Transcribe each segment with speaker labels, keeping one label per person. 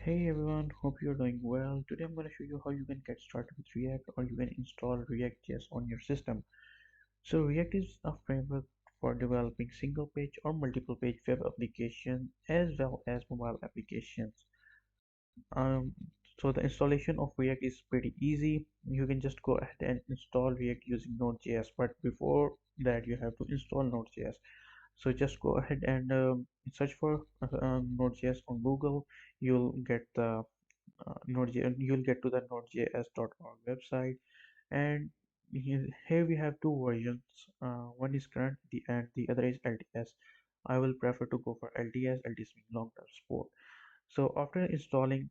Speaker 1: Hey everyone, hope you're doing well. Today I'm going to show you how you can get started with React or you can install React.js on your system. So React is a framework for developing single page or multiple page web applications as well as mobile applications. Um, so the installation of React is pretty easy. You can just go ahead and install React using Node.js, but before that you have to install Node.js. So just go ahead and search for Node.js on Google. You'll get the Node.js, you'll get to the nodejs.org website, and here we have two versions. One is current, and the other is LTS. I will prefer to go for LTS. LTS means long-term support. So after installing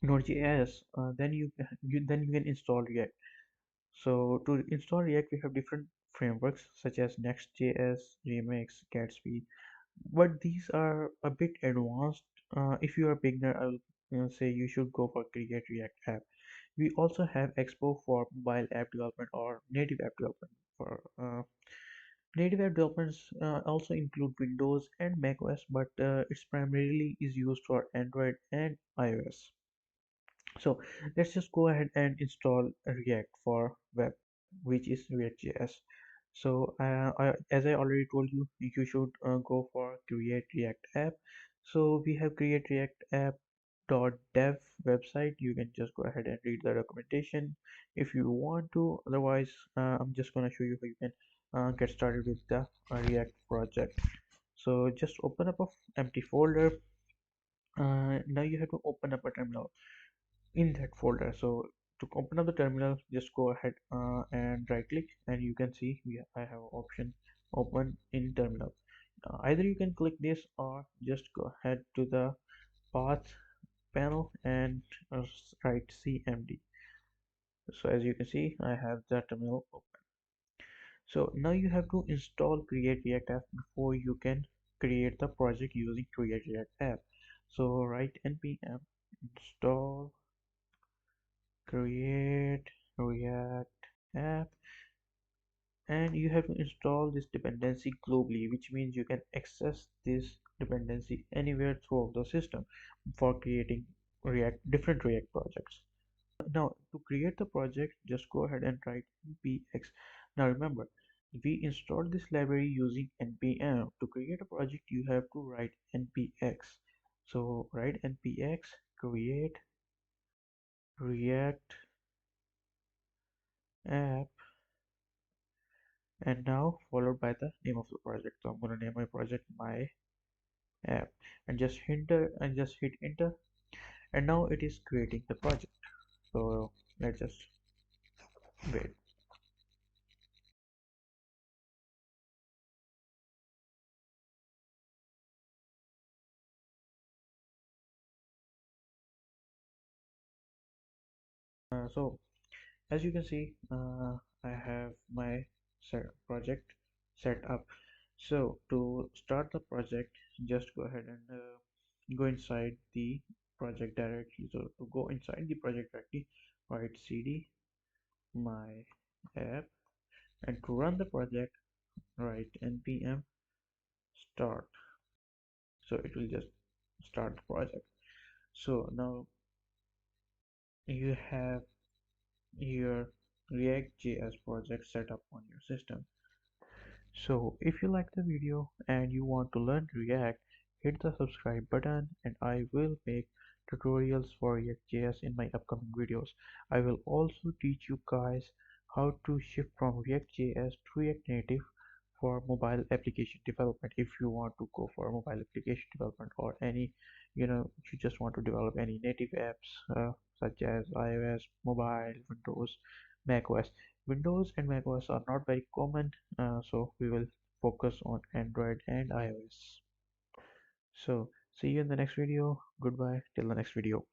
Speaker 1: Node.js, then you can install React. So to install React, we have different frameworks such as Next.js, Remix, Gatsby, but these are a bit advanced. If you are a beginner, I will say you should go for Create React App. We also have Expo for mobile app development or native app development. For native app developments also include Windows and macOS, but it's primarily is used for Android and iOS. So let's just go ahead and install React for web, which is React.js. So as I already told you, you should go for create React app. So we have create React app dev website. You can just go ahead and read the documentation if you want to. Otherwise, I'm just gonna show you how you can get started with the React project. So just open up a empty folder. Now you have to open up a terminal in that folder. So to open up the terminal, just go ahead and right click, and you can see I have option open in terminal. Either you can click this or just go ahead to the path panel and write cmd. So as you can see, I have the terminal open. So now you have to install create react app before you can create the project using create react app. So write npm install create react app, and you have to install this dependency globally, which means you can access this dependency anywhere throughout the system for creating different react projects. Now to create the project, just go ahead and write npx. Now remember, we installed this library using npm. To create a project, you have to write npx. So write npx create react app, and now followed by the name of the project. So I'm going to name my project my app, and just hit enter, and now it is creating the project. So let's just wait. So as you can see, I have my project set up. So to start the project, just go ahead and go inside the project directly. So to go inside the project directly, write cd my app, and to run the project, write npm start. So it will just start the project. So now you have your React.js project set up on your system. So if you like the video and you want to learn React, hit the subscribe button, and I will make tutorials for React.js in my upcoming videos. I will also teach you guys how to shift from React.js to React Native for mobile application development. If you want to go for mobile application development, or any, you just want to develop any native apps such as iOS, mobile, Windows, macOS. Windows and macOS are not very common, so we will focus on Android and iOS. So see you in the next video. Goodbye till the next video.